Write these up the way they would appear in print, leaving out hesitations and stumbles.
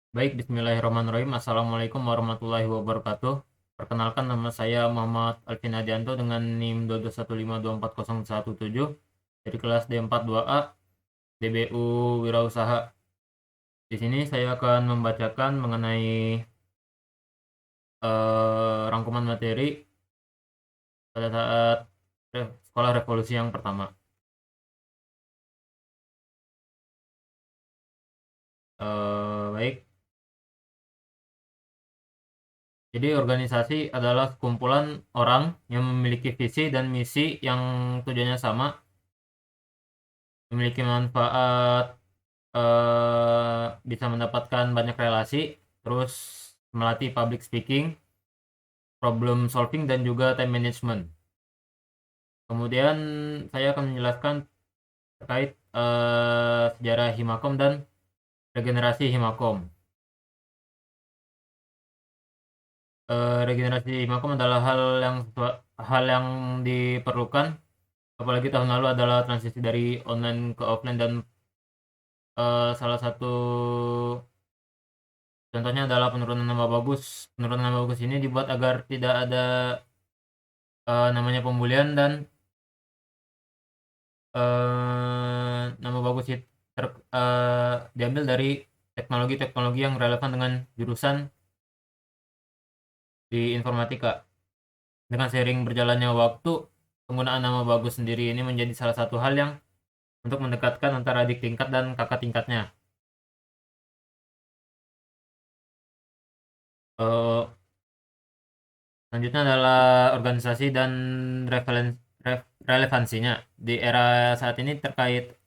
Baik, bismillahirrahmanirrahim. Assalamualaikum warahmatullahi wabarakatuh. Perkenalkan, nama saya Muhammad Alvin Adianto dengan NIM 221524017 dari kelas D42A DBU Wirausaha. Di sini saya akan membacakan mengenai rangkuman materi pada saat Sekolah Revolusi yang pertama. Baik, jadi organisasi adalah sekumpulan orang yang memiliki visi dan misi yang tujuannya sama, memiliki manfaat, bisa mendapatkan banyak relasi, terus melatih public speaking, problem solving, dan juga time management. Kemudian saya akan menjelaskan terkait sejarah Himakom dan regenerasi Himakom. Regenerasi Himakom adalah hal yang diperlukan, apalagi tahun lalu adalah transisi dari online ke offline, dan salah satu contohnya adalah penurunan nama bagus. Penurunan nama bagus ini dibuat agar tidak ada namanya pembulian, dan nama bagus itu diambil dari teknologi-teknologi yang relevan dengan jurusan di informatika. Dengan sering berjalannya waktu, penggunaan nama bagus sendiri ini menjadi salah satu hal yang untuk mendekatkan antara adik tingkat dan kakak tingkatnya. Eh, Selanjutnya adalah organisasi dan relevansinya. Di era saat ini terkait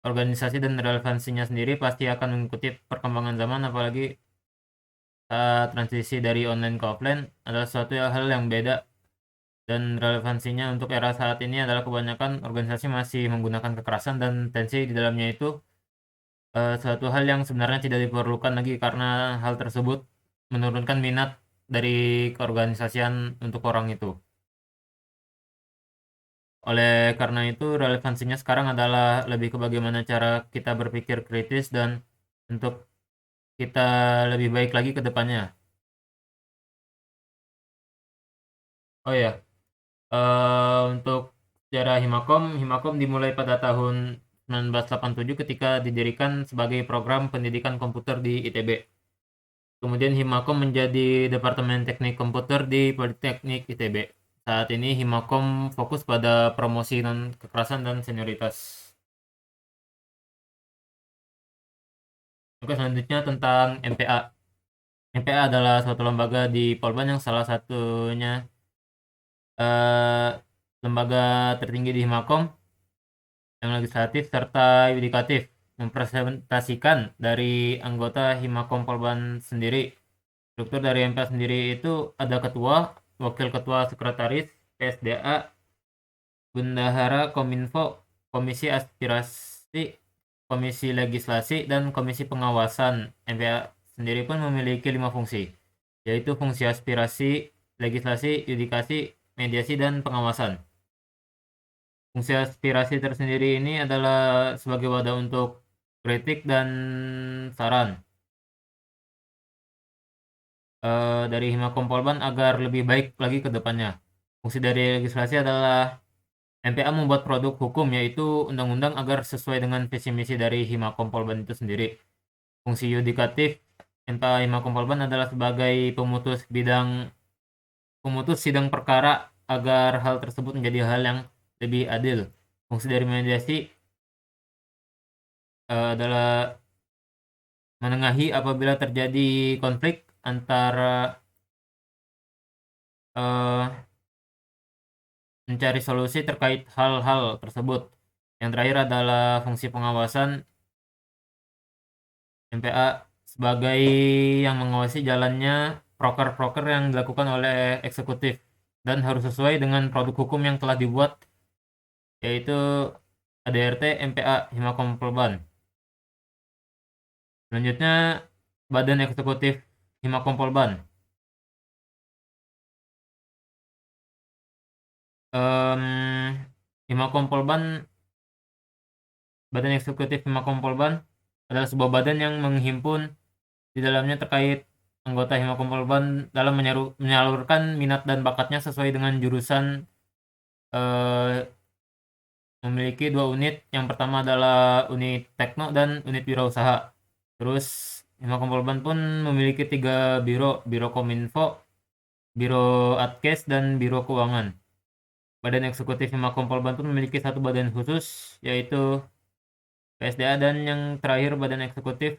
organisasi dan relevansinya sendiri pasti akan mengikuti perkembangan zaman, apalagi transisi dari online ke offline adalah suatu hal yang beda, dan relevansinya untuk era saat ini adalah kebanyakan organisasi masih menggunakan kekerasan, dan tensi di dalamnya itu suatu hal yang sebenarnya tidak diperlukan lagi, karena hal tersebut menurunkan minat dari keorganisasian untuk orang itu. Oleh karena itu, relevansinya sekarang adalah lebih ke bagaimana cara kita berpikir kritis dan untuk kita lebih baik lagi ke depannya. Oh ya, untuk sejarah Himakom, Himakom dimulai pada tahun 1987 ketika didirikan sebagai program pendidikan komputer di ITB. Kemudian Himakom menjadi Departemen Teknik Komputer di Politeknik ITB. Saat ini Himakom fokus pada promosi non kekerasan dan senioritas. Oke, selanjutnya tentang MPA. MPA adalah suatu lembaga di Polban yang salah satunya eh, lembaga tertinggi di Himakom, yang legislatif serta yudikatif, mempresentasikan dari anggota Himakom Polban sendiri. Struktur dari MPA sendiri itu ada ketua, wakil ketua, sekretaris, PSDA, bendahara, kominfo, komisi aspirasi, komisi legislasi, dan komisi pengawasan. MPA sendiri pun memiliki 5 fungsi, yaitu fungsi aspirasi, legislasi, yudikasi, mediasi, dan pengawasan. Fungsi aspirasi tersendiri ini adalah sebagai wadah untuk kritik dan saran dari Himakom Polban agar lebih baik lagi ke depannya. Fungsi dari legislasi adalah MPA membuat produk hukum, yaitu undang-undang, agar sesuai dengan visi misi dari Himakom Polban itu sendiri. Fungsi yudikatif MPA Himakom Polban adalah sebagai pemutus sidang perkara agar hal tersebut menjadi hal yang lebih adil. Fungsi dari mediasi adalah menengahi apabila terjadi konflik antara eh, mencari solusi terkait hal-hal tersebut. Yang terakhir adalah fungsi pengawasan MPA sebagai yang mengawasi jalannya proker-proker yang dilakukan oleh eksekutif, dan harus sesuai dengan produk hukum yang telah dibuat, yaitu ADRT MPA Himakom Polban. Selanjutnya, Badan Eksekutif Himakom Polban. Himakom Polban, Badan Eksekutif Himakom Polban adalah sebuah badan yang menghimpun di dalamnya terkait anggota Himakom Polban dalam menyalurkan minat dan bakatnya sesuai dengan jurusan. eh, Memiliki 2 unit. Yang pertama adalah unit tekno dan unit wirausaha. Terus Himakom Polban pun memiliki 3 biro, Biro Kominfo, Biro Adkes, dan Biro Keuangan. Badan eksekutif Himakom Polban pun memiliki 1 badan khusus, yaitu PSDA, dan yang terakhir badan eksekutif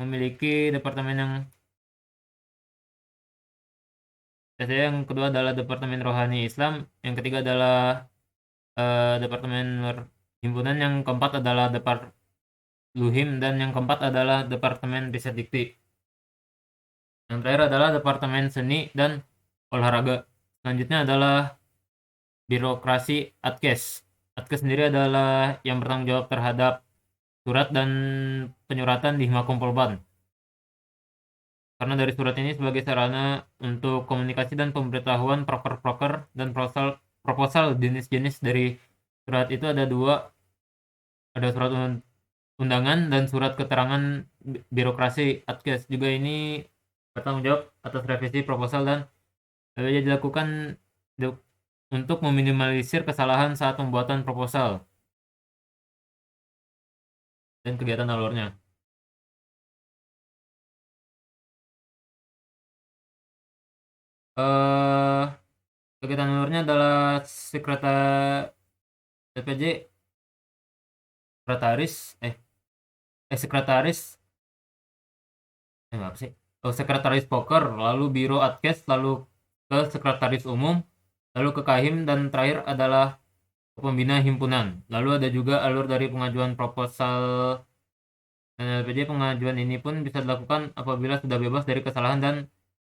memiliki departemen yang PSDA, yang kedua adalah Departemen Rohani Islam, yang ketiga adalah Departemen Himpunan, yang keempat adalah Luhim, dan yang keempat adalah Departemen Riset Dikti. Yang terakhir adalah Departemen Seni dan Olahraga. Selanjutnya adalah birokrasi Adkes. Adkes sendiri adalah yang bertanggung jawab terhadap surat dan penyuratan di Himakom Polban. Karena dari surat ini sebagai sarana untuk komunikasi dan pemberitahuan proker-proker dan proposal jenis-jenis dari surat itu ada 2, ada surat undangan dan surat keterangan birokrasi. Adkes juga ini bertanggung jawab atas revisi proposal dan dilakukan untuk meminimalisir kesalahan saat pembuatan proposal dan kegiatan alurnya. eh Kegiatan alurnya adalah sekretar DPJ, sekretaris sekretaris apa sih? Oh, sekretaris poker, lalu biro adkes, lalu ke sekretaris umum, lalu ke kahim, dan terakhir adalah ke pembina himpunan. Lalu ada juga alur dari pengajuan proposal LPJ. Pengajuan ini pun bisa dilakukan apabila sudah bebas dari kesalahan dan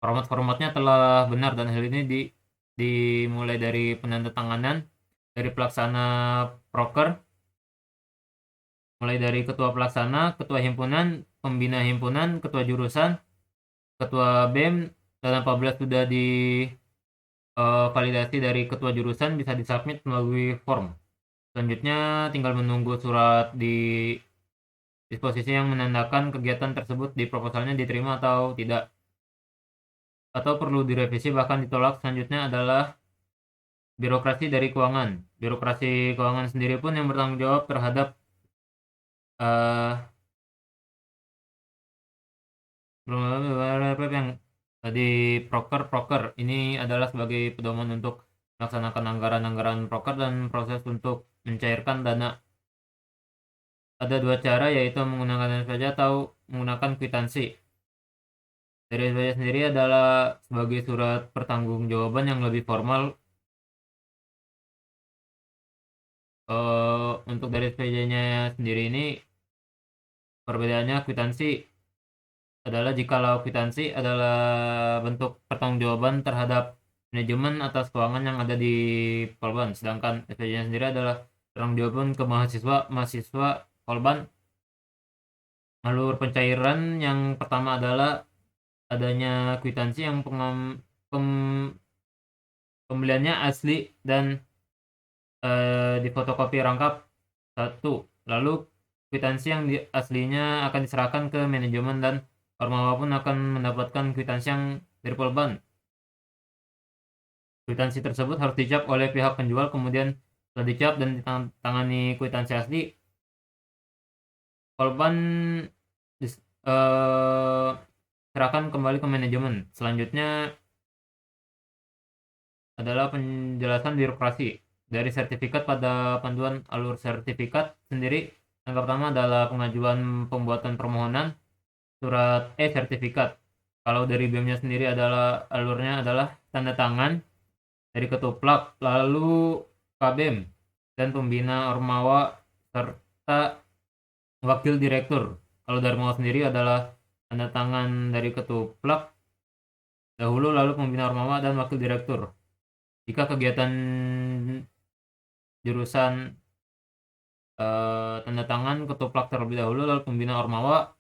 formatnya telah benar, dan hal ini dimulai dari penandatanganan dari pelaksana proker, mulai dari ketua pelaksana, ketua himpunan, pembina himpunan, ketua jurusan, ketua BEM, dan apabila sudah validasi dari ketua jurusan bisa disubmit melalui form. Selanjutnya tinggal menunggu surat di disposisi yang menandakan kegiatan tersebut di proposalnya diterima atau tidak, atau perlu direvisi bahkan ditolak. Selanjutnya adalah birokrasi dari keuangan. Birokrasi keuangan sendiri pun yang bertanggung jawab terhadap eh yang tadi proker ini adalah sebagai pedoman untuk melaksanakan anggaran-anggaran proker dan proses untuk mencairkan dana. Ada 2 cara, yaitu menggunakan SPJ atau menggunakan kwitansi. Dari SPJ sendiri adalah sebagai surat pertanggungjawaban yang lebih formal. Untuk dari SPJ-nya sendiri ini perbedaannya, kwitansi adalah jikalau kwitansi adalah bentuk pertanggungjawaban terhadap manajemen atas keuangan yang ada di Polban, sedangkan SPJ-nya sendiri adalah pertanggungjawaban ke mahasiswa Polban. Alur pencairan yang pertama adalah adanya kwitansi yang pembeliannya asli dan difotokopi rangkap 1. Lalu kwitansi yang aslinya akan diserahkan ke manajemen dan Ormawa pun akan mendapatkan kwitansi yang dari Polban. Kwitansi tersebut harus dicap oleh pihak penjual, kemudian setelah dicap dan ditangani kwitansi asli, Polban serahkan kembali ke manajemen. Selanjutnya adalah penjelasan birokrasi dari sertifikat. Pada panduan alur sertifikat sendiri, yang pertama adalah pengajuan pembuatan permohonan surat sertifikat. Kalau dari BEM-nya sendiri adalah alurnya adalah tanda tangan dari ketuplak, lalu KBEM dan pembina Ormawa serta wakil direktur. Kalau dari Ormawa sendiri adalah tanda tangan dari ketuplak dahulu, lalu pembina Ormawa dan wakil direktur. Jika kegiatan jurusan tanda tangan ketuplak terlebih dahulu, lalu pembina Ormawa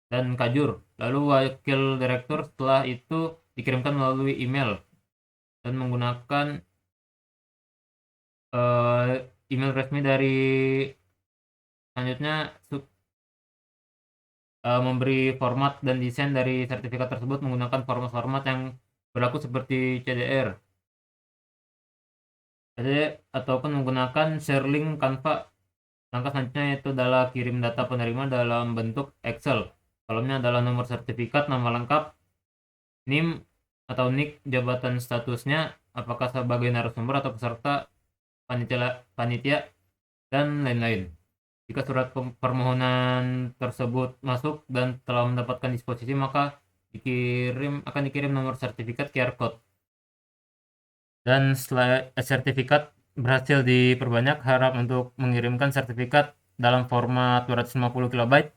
dan Kajur, lalu wakil direktur setelah itu dikirimkan melalui email dan menggunakan email resmi dari selanjutnya memberi format dan desain dari sertifikat tersebut menggunakan format-format yang berlaku seperti CDR. Jadi, ataupun menggunakan share link Canva. Langkah selanjutnya yaitu adalah kirim data penerima dalam bentuk Excel. Kolomnya adalah nomor sertifikat, nama lengkap, NIM atau NIK, jabatan statusnya, apakah sebagai narasumber atau peserta, panitia, dan lain-lain. Jika surat permohonan tersebut masuk dan telah mendapatkan disposisi, maka akan dikirim nomor sertifikat QR code. Dan setelah sertifikat berhasil diperbanyak, harap untuk mengirimkan sertifikat dalam format 250 KB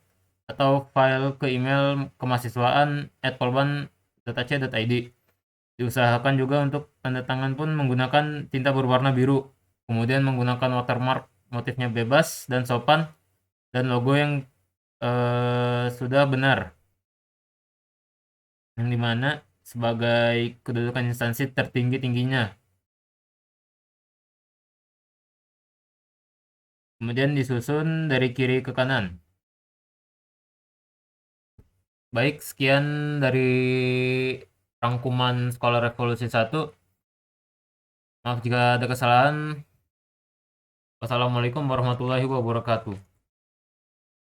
atau file ke email kemahasiswaan@polban.ac.id. Diusahakan juga untuk tanda tangan pun menggunakan tinta berwarna biru, kemudian menggunakan watermark motifnya bebas dan sopan, dan logo yang sudah benar, yang dimana sebagai kedudukan instansi tertinggi-tingginya. Kemudian disusun dari kiri ke kanan. Baik, sekian dari rangkuman Sekolah Revolusi 1. Maaf jika ada kesalahan. Wassalamualaikum warahmatullahi wabarakatuh.